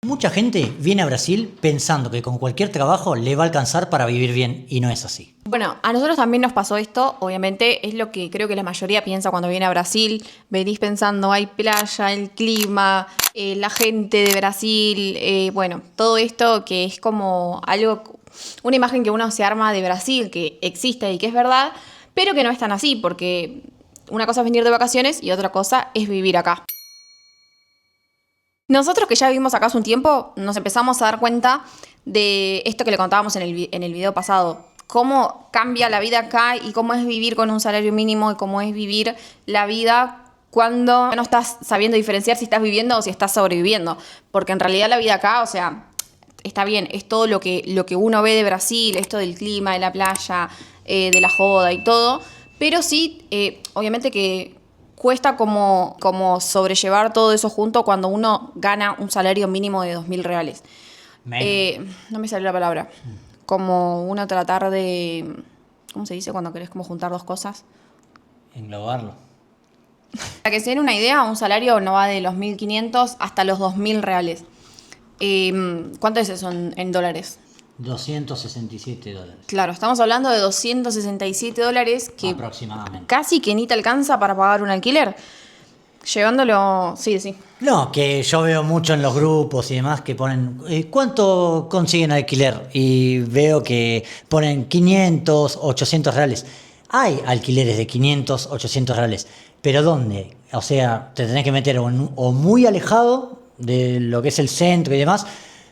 Mucha gente viene a Brasil pensando que con cualquier trabajo le va a alcanzar para vivir bien y no es así. Bueno, a nosotros también nos pasó esto, obviamente es lo que creo que la mayoría piensa cuando viene a Brasil. Venís pensando, hay playa, el clima, la gente de Brasil, bueno, todo esto que es como algo, una imagen que uno se arma de Brasil, que existe y que es verdad, pero que no es tan así, porque una cosa es venir de vacaciones y otra cosa es vivir acá. Nosotros que ya vivimos acá hace un tiempo, nos empezamos a dar cuenta de esto que le contábamos en el video pasado. Cómo cambia la vida acá y cómo es vivir con un salario mínimo y cómo es vivir la vida cuando no estás sabiendo diferenciar si estás viviendo o si estás sobreviviendo. Porque en realidad la vida acá, o sea, está bien, es todo lo que uno ve de Brasil, esto del clima, de la playa, de la joda y todo. Pero sí, obviamente que cuesta como sobrellevar todo eso junto cuando uno gana un salario mínimo de 2.000 reales. No me salió la palabra. Como uno tratar de... ¿Cómo se dice cuando querés como juntar dos cosas? Englobarlo. Para que se den una idea, un salario no va de los 1.500 hasta los 2.000 reales. ¿Cuánto es eso en dólares? $267. Claro, estamos hablando de $267 que Aproximadamente. casi que ni te alcanza para pagar un alquiler. Llevándolo... Sí. No, que yo veo mucho en los grupos y demás que ponen ¿cuánto consiguen alquiler? Y veo que ponen 500, 800 reales. Hay alquileres de 500, 800 reales, pero ¿dónde? O sea, te tenés que meter o muy alejado de lo que es el centro y demás.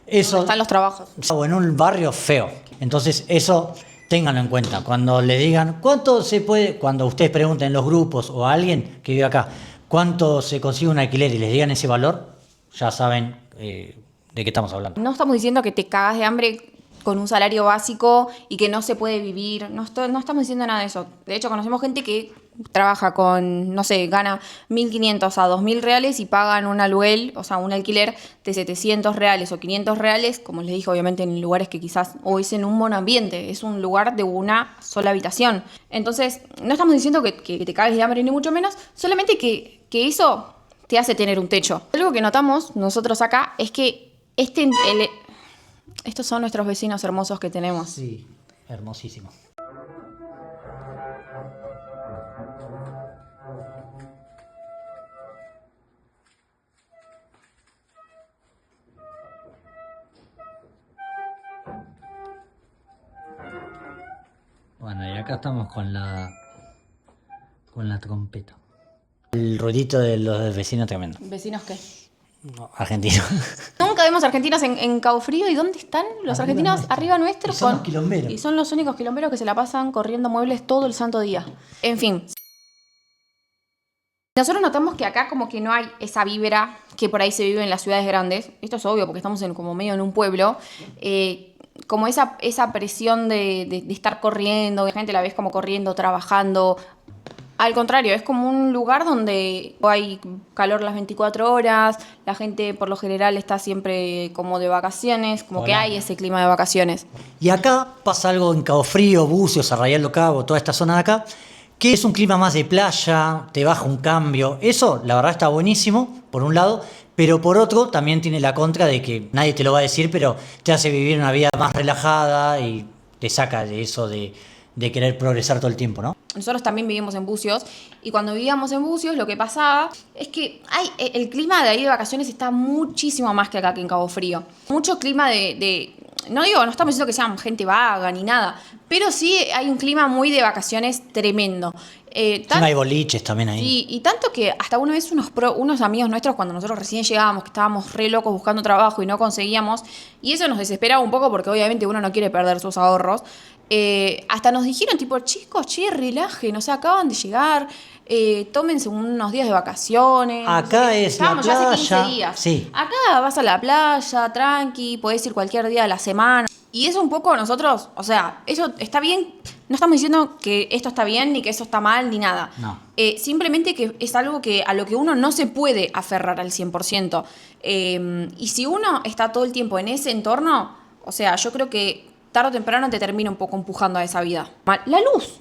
Eso, ¿Dónde están los trabajos? o en un barrio feo. Entonces eso ténganlo en cuenta. Cuando le digan cuánto se puede, cuando ustedes pregunten en los grupos o a alguien que vive acá, cuánto se consigue un alquiler y les digan ese valor, ya saben de qué estamos hablando. No estamos diciendo que te cagas de hambre con un salario básico y que no se puede vivir. No estamos diciendo nada de eso. De hecho, conocemos gente que trabaja con, no sé, gana 1.500 a 2.000 reales y pagan un aluguel, o sea, un alquiler de 700 reales o 500 reales, como les dije, obviamente en lugares que quizás, o es en un monoambiente, es un lugar de una sola habitación. Entonces, no estamos diciendo que te cagues de hambre ni mucho menos, solamente que eso te hace tener un techo. Algo que notamos nosotros acá es que estos son nuestros vecinos hermosos que tenemos. Sí, hermosísimo. Bueno, y acá estamos con la trompeta. El ruidito de los vecinos tremendo. ¿Vecinos qué? No, argentino. Nunca vemos argentinos en Cabo Frío. ¿Y dónde están los Arriba argentinos? nuestro. Arriba nuestros. Y son los quilomberos. Y son los únicos quilomberos que se la pasan corriendo muebles todo el santo día. En fin. Nosotros notamos que acá como que no hay esa vibra que por ahí se vive en las ciudades grandes. Esto es obvio porque estamos como medio en un pueblo. Como esa presión de estar corriendo. La gente la ves como corriendo, trabajando. Al contrario, es como un lugar donde hay calor las 24 horas, la gente por lo general está siempre como de vacaciones, como que hay ese clima de vacaciones. Y acá pasa algo en Cabo Frío, Bucios, Arrayal do Cabo, toda esta zona de acá, que es un clima más de playa, te baja un cambio. Eso, la verdad, está buenísimo, por un lado, pero por otro también tiene la contra de que nadie te lo va a decir, pero te hace vivir una vida más relajada y te saca de eso de querer progresar todo el tiempo, ¿no? Nosotros también vivimos en Bucios y cuando vivíamos en Bucios lo que pasaba es que el clima de ahí de vacaciones está muchísimo más que acá que en Cabo Frío. Mucho clima no estamos diciendo que sean gente vaga ni nada, pero sí hay un clima muy de vacaciones tremendo. Hay boliches también ahí. Sí, y tanto que hasta una vez unos amigos nuestros, cuando nosotros recién llegábamos, que estábamos re locos buscando trabajo y no conseguíamos, y eso nos desesperaba un poco porque obviamente uno no quiere perder sus ahorros, hasta nos dijeron tipo, chicos, relajen, o sea, acaban de llegar, tómense unos días de vacaciones. Acá es la estábamos ya hace 15 playa. días. Sí. Acá vas a la playa, tranqui, podés ir cualquier día de la semana. Y eso un poco nosotros, o sea, eso está bien. No estamos diciendo que esto está bien, ni que eso está mal, ni nada. No. Simplemente que es algo a lo que uno no se puede aferrar al 100%. Y si uno está todo el tiempo en ese entorno, o sea, yo creo que tarde o temprano te termina un poco empujando a esa vida. La luz.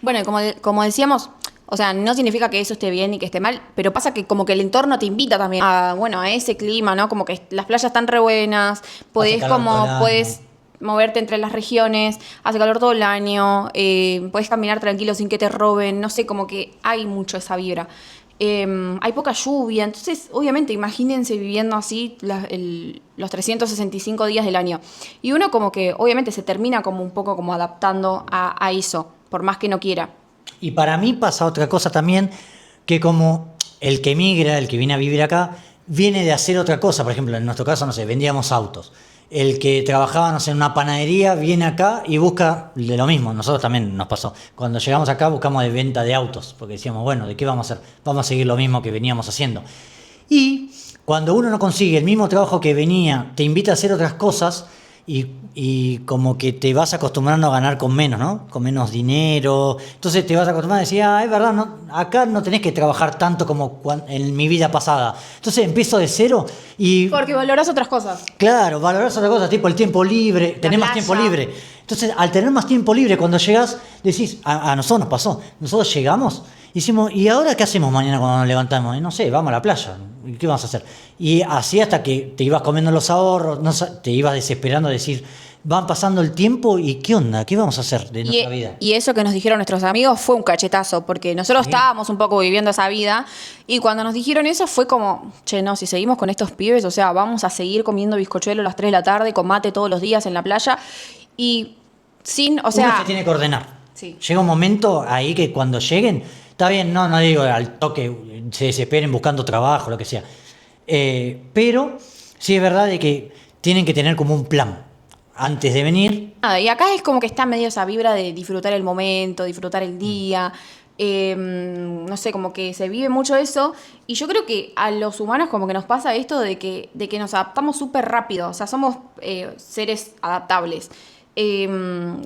Bueno, y como decíamos, O sea, no significa que eso esté bien y que esté mal, pero pasa que como que el entorno te invita también a, bueno, a ese clima, ¿no? Como que las playas están re buenas, podés moverte entre las regiones, hace calor todo el año, podés caminar tranquilo sin que te roben, no sé, como que hay mucho esa vibra. Hay poca lluvia, entonces obviamente imagínense viviendo así los 365 días del año. Y uno como que obviamente se termina como un poco como adaptando a eso, por más que no quiera. Y para mí pasa otra cosa también, que como el que migra, el que viene a vivir acá, viene de hacer otra cosa. Por ejemplo, en nuestro caso, no sé, vendíamos autos. El que trabajaba, no sé, en una panadería viene acá y busca de lo mismo. Nosotros también nos pasó. Cuando llegamos acá buscamos de venta de autos, porque decíamos, bueno, ¿de qué vamos a hacer? Vamos a seguir lo mismo que veníamos haciendo. Y cuando uno no consigue el mismo trabajo que venía, te invita a hacer otras cosas y como que te vas acostumbrando a ganar con menos, ¿no? Con menos dinero. Entonces te vas acostumbrando a decir, es verdad, no, acá no tenés que trabajar tanto como en mi vida pasada. Entonces empiezo de cero y... Porque valorás otras cosas. Claro, valorás otra cosa, tipo el tiempo libre, tenés más tiempo libre. Entonces, al tener más tiempo libre, cuando llegás, decís, a nosotros nos pasó, nosotros llegamos, hicimos, ¿y ahora qué hacemos mañana cuando nos levantamos? Y no sé, vamos a la playa, ¿y qué vamos a hacer? Y así hasta que te ibas comiendo los ahorros, no, te ibas desesperando a decir, van pasando el tiempo y ¿qué onda? ¿Qué vamos a hacer de nuestra vida? Y eso que nos dijeron nuestros amigos fue un cachetazo, porque nosotros estábamos un poco viviendo esa vida, y cuando nos dijeron eso fue como, che, no, si seguimos con estos pibes, o sea, vamos a seguir comiendo bizcochuelo a las 3 de la tarde, con mate todos los días en la playa, y sin, o sea... Uno se tiene que ordenar. Sí. Llega un momento ahí que cuando lleguen, está bien, no digo al toque, se desesperen buscando trabajo, lo que sea, pero sí es verdad de que tienen que tener como un plan antes de venir. Nada, y acá es como que está medio esa vibra de disfrutar el momento, disfrutar el día. No sé, como que se vive mucho eso. Y yo creo que a los humanos como que nos pasa esto de que nos adaptamos súper rápido. O sea, somos seres adaptables.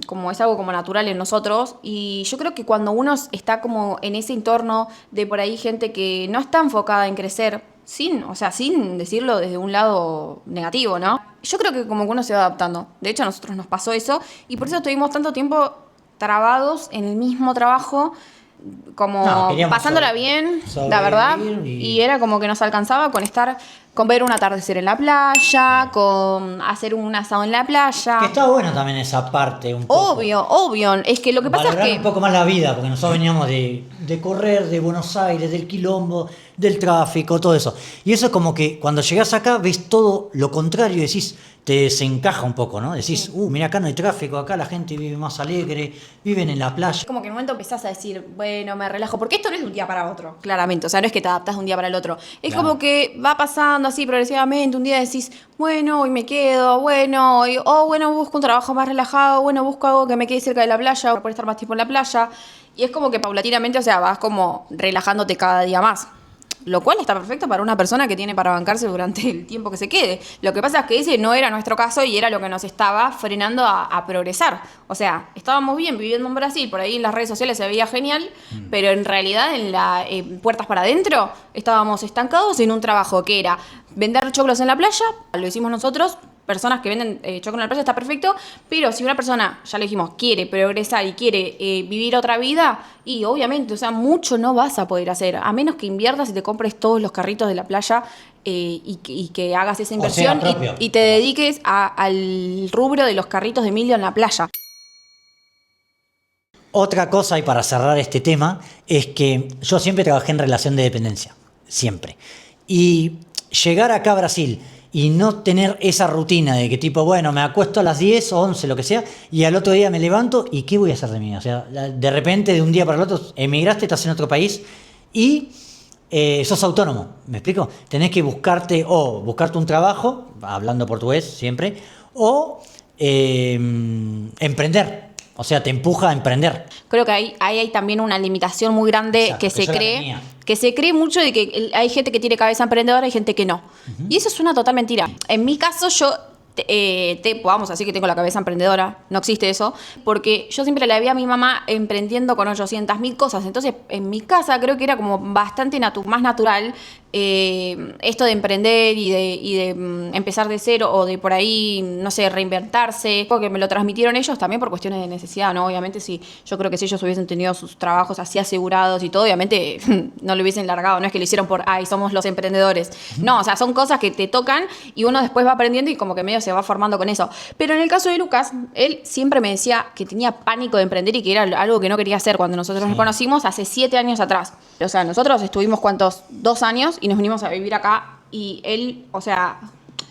Como es algo como natural en nosotros. Y yo creo que cuando uno está como en ese entorno de por ahí gente que no está enfocada en crecer, sin decirlo desde un lado negativo, ¿no? Yo creo que como que uno se va adaptando. De hecho, a nosotros nos pasó eso y por eso estuvimos tanto tiempo trabados en el mismo trabajo, como pasándola bien, la verdad, y era como que nos alcanzaba con ver un atardecer en la playa, con hacer un asado en la playa. Que está bueno también esa parte un poco. Obvio. Es que lo que pasa valorar es que... un poco más la vida, porque nosotros veníamos de correr, de Buenos Aires, del quilombo, del tráfico, todo eso. Y eso es como que cuando llegás acá ves todo lo contrario y decís, te desencaja un poco, ¿no? Decís, mira, acá no hay tráfico, acá la gente vive más alegre, viven en la playa. Como que en un momento empezás a decir, bueno, me relajo, porque esto no es de un día para otro, claramente, o sea, no es que te adaptás de un día para el otro. Es Claro. como que va pasando así progresivamente, un día decís, bueno, hoy me quedo, bueno, bueno, busco un trabajo más relajado, bueno, busco algo que me quede cerca de la playa, para poder estar más tiempo en la playa. Y es como que paulatinamente, o sea, vas como relajándote cada día más. Lo cual está perfecto para una persona que tiene para bancarse durante el tiempo que se quede. Lo que pasa es que ese no era nuestro caso y era lo que nos estaba frenando a progresar. O sea, estábamos bien viviendo en Brasil, por ahí en las redes sociales se veía genial, pero en realidad en puertas para adentro estábamos estancados en un trabajo que era vender choclos en la playa, lo hicimos nosotros. Personas que venden choclo en la playa está perfecto, pero si una persona, ya le dijimos, quiere progresar y quiere vivir otra vida, y obviamente, o sea, mucho no vas a poder hacer, a menos que inviertas y te compres todos los carritos de la playa y que hagas esa inversión y te dediques al rubro de los carritos de Emilio en la playa. Otra cosa, y para cerrar este tema, es que yo siempre trabajé en relación de dependencia, siempre. Y llegar acá a Brasil y no tener esa rutina de que tipo, bueno, me acuesto a las 10 o 11, lo que sea, y al otro día me levanto y ¿qué voy a hacer de mí? O sea, de repente, de un día para el otro, emigraste, estás en otro país y sos autónomo, ¿me explico? Tenés que buscarte un trabajo, hablando portugués siempre, o emprender. O sea, te empuja a emprender. Creo que ahí hay también una limitación muy grande. Exacto, que se cree mucho de que hay gente que tiene cabeza emprendedora y gente que no. Y eso es una total mentira. En mi caso, yo vamos a decir que tengo la cabeza emprendedora, no existe eso, porque yo siempre la vi a mi mamá emprendiendo con 800.000 cosas. Entonces, en mi casa creo que era como bastante más natural esto de emprender y de empezar de cero o de por ahí, no sé, reinventarse, porque me lo transmitieron ellos también por cuestiones de necesidad, ¿no? Obviamente, yo creo que si ellos hubiesen tenido sus trabajos así asegurados y todo, obviamente no lo hubiesen largado, no es que lo hicieron por, ay, somos los emprendedores. No, o sea, son cosas que te tocan y uno después va aprendiendo y como que medio se va formando con eso. Pero en el caso de Lucas, él siempre me decía que tenía pánico de emprender y que era algo que no quería hacer cuando nosotros nos conocimos hace 7 años atrás. O sea, nosotros estuvimos, ¿cuántos? 2 años y nos vinimos a vivir acá y él, o sea,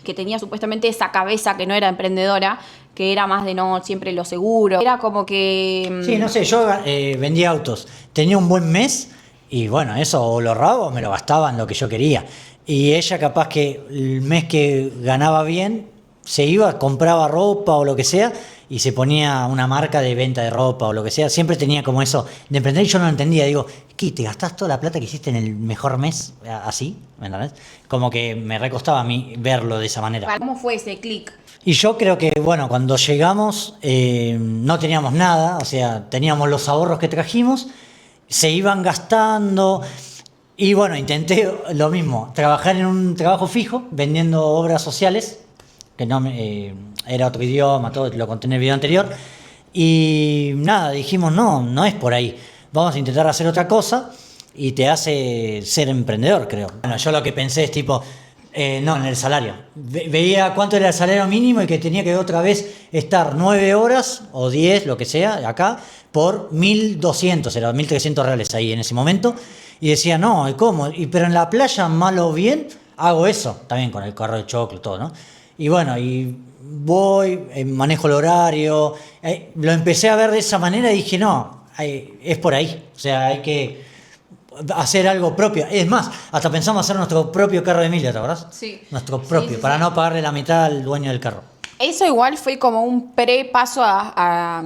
que tenía supuestamente esa cabeza que no era emprendedora, que era más de no siempre lo seguro. Era como que... Sí, no sé, yo vendía autos. Tenía un buen mes y bueno, eso o lo ahorraba o me lo gastaba en lo que yo quería. Y ella capaz que el mes que ganaba bien, se iba, compraba ropa o lo que sea y se ponía una marca de venta de ropa o lo que sea. Siempre tenía como eso de emprender y yo no lo entendía. Digo, ¿qué? ¿Te gastás toda la plata que hiciste en el mejor mes así? ¿Me entendés? Como que me recostaba a mí verlo de esa manera. ¿Cómo fue ese clic? Y yo creo que, bueno, cuando llegamos no teníamos nada, o sea, teníamos los ahorros que trajimos, se iban gastando. Y bueno, intenté lo mismo, trabajar en un trabajo fijo, vendiendo obras sociales, que no era otro idioma, todo lo conté en el video anterior. Y nada, dijimos, no es por ahí. Vamos a intentar hacer otra cosa y te hace ser emprendedor, creo. Bueno, yo lo que pensé es tipo, no, en el salario. Veía cuánto era el salario mínimo y que tenía que otra vez estar 9 horas o 10, lo que sea, acá, por 1.200, era 1.300 reales ahí en ese momento. Y decía, no, ¿cómo? Pero en la playa, mal o bien, hago eso, también con el carro de choclo y todo, ¿no? Y bueno, y voy, manejo el horario, lo empecé a ver de esa manera y dije, no, es por ahí, o sea, hay que hacer algo propio. Es más, hasta pensamos hacer nuestro propio carro de Emilia, ¿te acordás? Sí. Nuestro propio, Sí. para no pagarle la mitad al dueño del carro. Eso igual fue como un pre-paso a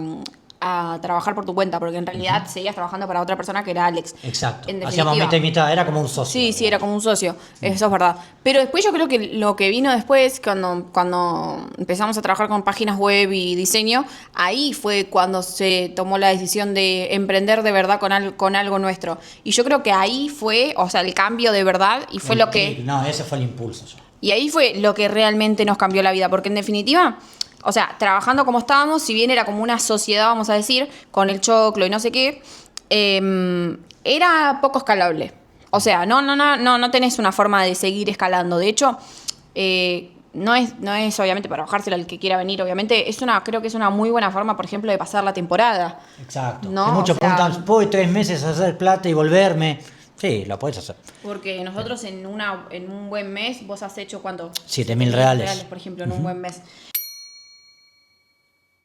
trabajar por tu cuenta, porque en realidad seguías trabajando para otra persona que era Alex. Exacto. En Hacíamos definitiva. mitad y mitad, era como un socio. Sí, era como un socio, eso es verdad. Pero después yo creo que lo que vino después, cuando empezamos a trabajar con páginas web y diseño, ahí fue cuando se tomó la decisión de emprender de verdad con algo nuestro. Y yo creo que ahí fue, o sea, el cambio de verdad, y fue lo que... No, ese fue el impulso. Y ahí fue lo que realmente nos cambió la vida, porque en definitiva, o sea, trabajando como estábamos, si bien era como una sociedad, vamos a decir, con el choclo y no sé qué, era poco escalable. O sea, no tenés una forma de seguir escalando. De hecho, no es obviamente para bajárselo al que quiera venir, obviamente, creo que es una muy buena forma, por ejemplo, de pasar la temporada. Exacto. ¿No? Que muchos O sea, preguntan, ¿puedo ir 3 meses a hacer plata y volverme? Sí, lo puedes hacer. porque nosotros en un buen mes, vos has hecho ¿cuánto? 7.000 reales. Por ejemplo, en un buen mes.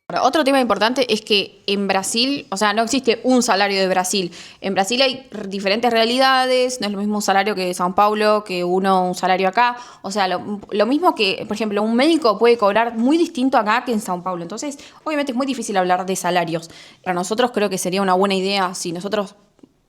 Ahora, otro tema importante es que en Brasil, o sea, no existe un salario de Brasil. En Brasil hay diferentes realidades, no es lo mismo un salario que São Paulo, que un salario acá. O sea, lo mismo que, por ejemplo, un médico puede cobrar muy distinto acá que en São Paulo. Entonces, obviamente es muy difícil hablar de salarios. Para nosotros creo que sería una buena idea, si nosotros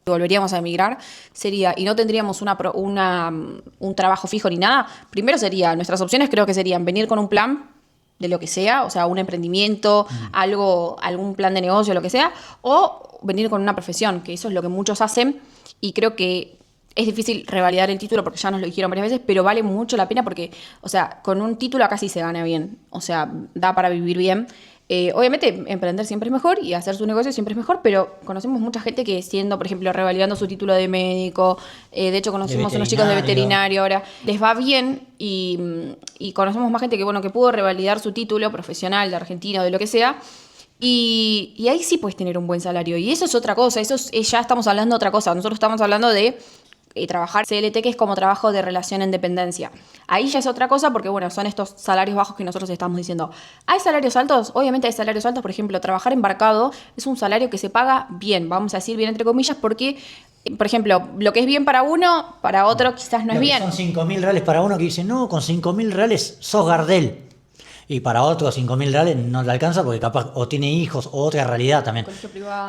volveríamos a emigrar, sería, y no tendríamos un trabajo fijo ni nada, primero sería, nuestras opciones creo que serían venir con un plan de lo que sea, o sea, un emprendimiento, algún plan de negocio, lo que sea, o venir con una profesión, que eso es lo que muchos hacen, y creo que es difícil revalidar el título porque ya nos lo dijeron varias veces, pero vale mucho la pena porque, o sea, con un título acá sí se gana bien, o sea, da para vivir bien. Obviamente, emprender siempre es mejor y hacer su negocio siempre es mejor, pero conocemos mucha gente que siendo, por ejemplo, revalidando su título de médico, de hecho conocemos unos chicos de veterinario ahora, les va bien y conocemos más gente que, bueno, que pudo revalidar su título profesional de Argentina o de lo que sea. Y ahí sí puedes tener un buen salario. Y eso es otra cosa, ya estamos hablando de otra cosa. Nosotros estamos hablando de trabajar CLT, que es como trabajo de relación en dependencia. Ahí ya es otra cosa porque, bueno, son estos salarios bajos que nosotros estamos diciendo. ¿Hay salarios altos? Obviamente hay salarios altos. Por ejemplo, trabajar embarcado es un salario que se paga bien, vamos a decir bien entre comillas, porque, por ejemplo, lo que es bien para uno, para otro quizás no es bien. Son 5.000 reales para uno que dice, no, con 5.000 reales sos Gardel. Y para otro 5.000 reales no le alcanza porque capaz o tiene hijos o otra realidad también.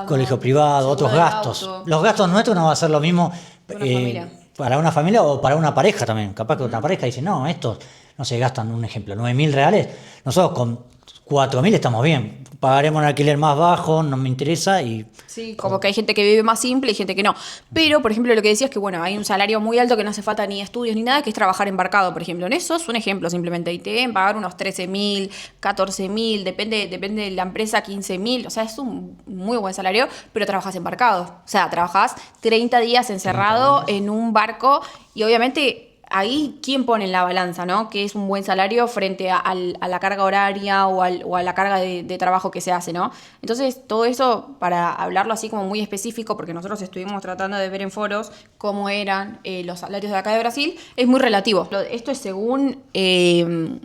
Colegio privado, otros gastos. auto. Los gastos nuestros no va a ser lo mismo. Una familia. para una familia o para una pareja también. Capaz que otra pareja dice, no, estos no se gastan, un ejemplo, 9.000 reales. Nosotros con 4.000 estamos bien. Pagaremos un alquiler más bajo, no me interesa y... Sí, como que hay gente que vive más simple y gente que no. Pero, por ejemplo, lo que decías es que, bueno, hay un salario muy alto que no hace falta ni estudios ni nada, que es trabajar embarcado, por ejemplo. En eso es un ejemplo simplemente. Y te deben pagar unos 13.000, 14.000, depende de la empresa, 15.000. O sea, es un muy buen salario, pero trabajas embarcado. O sea, trabajas 30 días encerrado 30 días. en un barco y obviamente... Ahí, ¿quién pone en la balanza, no? Que es un buen salario frente a la carga horaria o a la carga de trabajo que se hace, ¿no? Entonces, todo eso, para hablarlo así como muy específico, porque nosotros estuvimos tratando de ver en foros cómo eran los salarios de acá de Brasil, es muy relativo. Esto es según,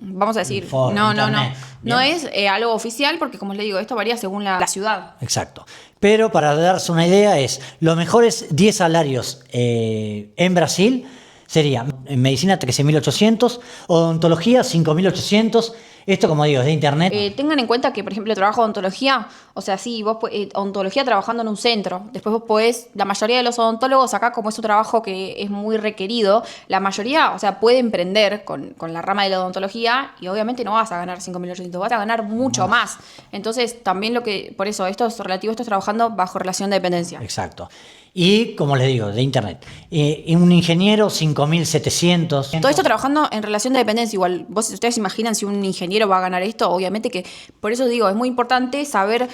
vamos a decir, Foro, internet. no Bien. es algo oficial, porque como les digo, esto varía según la ciudad. Exacto. Pero para darse una idea es, los mejores 10 salarios en Brasil sería en medicina 13.800, odontología 5.800. Esto, como digo, es de internet. Tengan en cuenta que, por ejemplo, el trabajo de odontología, o sea, sí, odontología trabajando en un centro, después vos podés, la mayoría de los odontólogos acá, como es un trabajo que es muy requerido, la mayoría, o sea, puede emprender con la rama de la odontología y obviamente no vas a ganar 5.800, vas a ganar mucho más. Entonces, también por eso, esto es relativo, esto es trabajando bajo relación de dependencia. Exacto. Y, como les digo, de internet. Y un ingeniero 5.700. Todo esto trabajando en relación de dependencia. Igual, ustedes se imaginan si un ingeniero va a ganar esto, obviamente que, por eso digo, es muy importante saber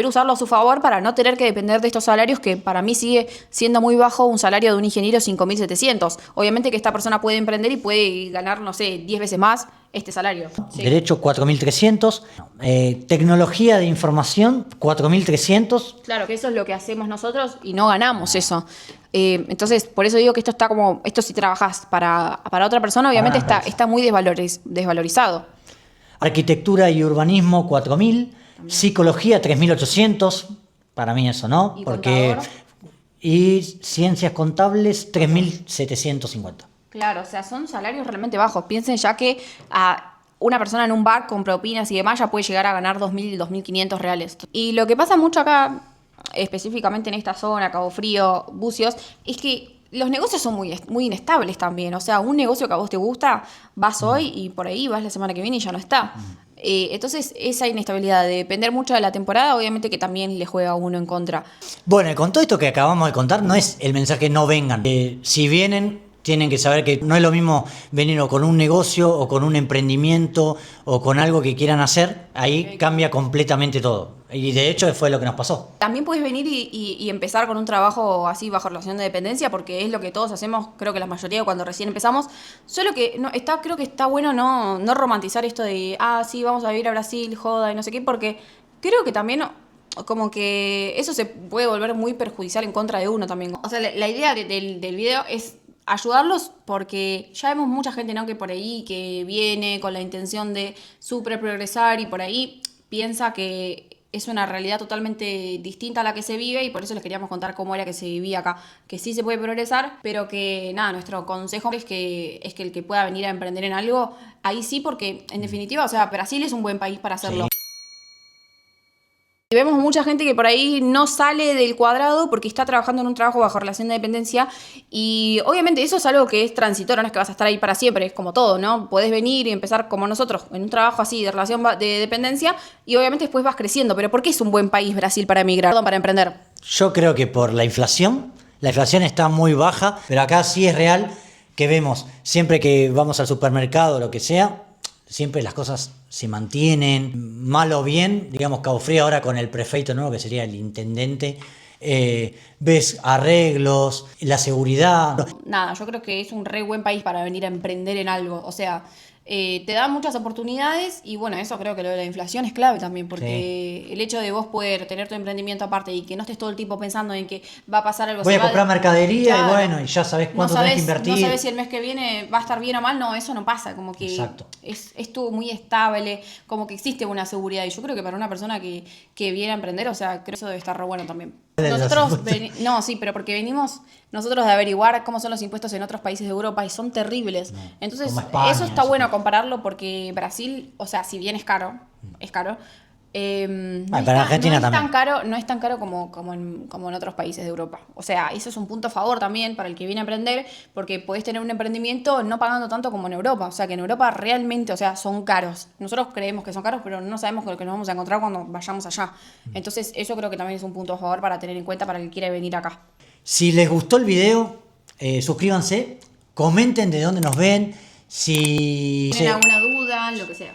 usarlo a su favor para no tener que depender de estos salarios que para mí sigue siendo muy bajo un salario de un ingeniero 5.700. Obviamente que esta persona puede emprender y puede ganar, no sé, 10 veces más este salario. Sí. Derecho 4.300. Tecnología de información 4.300. Claro, que eso es lo que hacemos nosotros y no ganamos eso. Entonces, por eso digo que esto está como, esto si trabajas para otra persona, obviamente está muy desvalorizado. Arquitectura y urbanismo 4.000. Psicología 3.800. Para mí eso no. ¿Y porque contador? Y ciencias contables 3.750. Claro, o sea, son salarios realmente bajos. Piensen ya que a una persona en un bar con propinas y demás ya puede llegar a ganar 2.000, 2.500 reales. Y lo que pasa mucho acá, específicamente en esta zona, Cabo Frío, Bucios, es que los negocios son muy inestables también. O sea, un negocio que a vos te gusta, vas hoy y por ahí vas la semana que viene y ya no está. Entonces, esa inestabilidad de depender mucho de la temporada, obviamente que también le juega a uno en contra. Bueno, y con todo esto que acabamos de contar, no es el mensaje no vengan. Si vienen, tienen que saber que no es lo mismo venir o con un negocio o con un emprendimiento o con algo que quieran hacer. Ahí cambia completamente todo. Y de hecho fue lo que nos pasó. También puedes venir y empezar con un trabajo así bajo relación de dependencia, porque es lo que todos hacemos, creo que la mayoría cuando recién empezamos. Solo que creo que está bueno no romantizar esto de, sí, vamos a vivir a Brasil, joda y no sé qué, porque creo que también como que eso se puede volver muy perjudicial en contra de uno también. O sea, la idea del video es ayudarlos porque ya vemos mucha gente, ¿no?, que por ahí que viene con la intención de súper progresar y por ahí piensa que es una realidad totalmente distinta a la que se vive y por eso les queríamos contar cómo era que se vivía acá, que sí se puede progresar, pero que nada, nuestro consejo es que el que pueda venir a emprender en algo, ahí sí, porque en definitiva, o sea, Brasil es un buen país para hacerlo. Sí. Y vemos mucha gente que por ahí no sale del cuadrado porque está trabajando en un trabajo bajo relación de dependencia y obviamente eso es algo que es transitorio, no es que vas a estar ahí para siempre, es como todo, ¿no? Podés venir y empezar como nosotros en un trabajo así de relación de dependencia y obviamente después vas creciendo, pero ¿por qué es un buen país Brasil para emigrar, para emprender? Yo creo que por la inflación está muy baja, pero acá sí es real que vemos siempre que vamos al supermercado o lo que sea, siempre las cosas se mantienen, mal o bien, digamos Cabo Frío ahora con el prefeito nuevo que sería el intendente, ves arreglos, la seguridad. Nada, yo creo que es un re buen país para venir a emprender en algo, o sea, te da muchas oportunidades y bueno, eso creo que lo de la inflación es clave también, porque el hecho de vos poder tener tu emprendimiento aparte y que no estés todo el tiempo pensando en que va a pasar algo. Voy a comprar mercadería Claro. y bueno, y ya sabés cuánto tenés que invertir. No sabes si el mes que viene va a estar bien o mal, no, eso no pasa, como que Exacto. es todo muy estable, como que existe una seguridad y yo creo que para una persona que viene a emprender, o sea, creo que eso debe estar re bueno también. Nosotros, no, sí, pero porque venimos nosotros de averiguar cómo son los impuestos en otros países de Europa y son terribles. Entonces, como España, eso está eso. bueno compararlo porque Brasil, o sea, si bien es caro, No, para Argentina no es también. tan caro, no es tan caro como en otros países de Europa. O sea, eso es un punto a favor también para el que viene a emprender, porque podés tener un emprendimiento no pagando tanto como en Europa. O sea, que en Europa realmente, o sea, son caros. Nosotros creemos que son caros, pero no sabemos con lo que nos vamos a encontrar cuando vayamos allá. Entonces, eso creo que también es un punto a favor para tener en cuenta para el que quiere venir acá. Si les gustó el video, suscríbanse, comenten de dónde nos ven. Si ¿Tienen alguna duda? Lo que sea.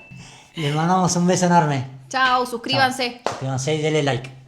les mandamos un beso enorme. Chao, suscríbanse. Suscríbanse y denle like.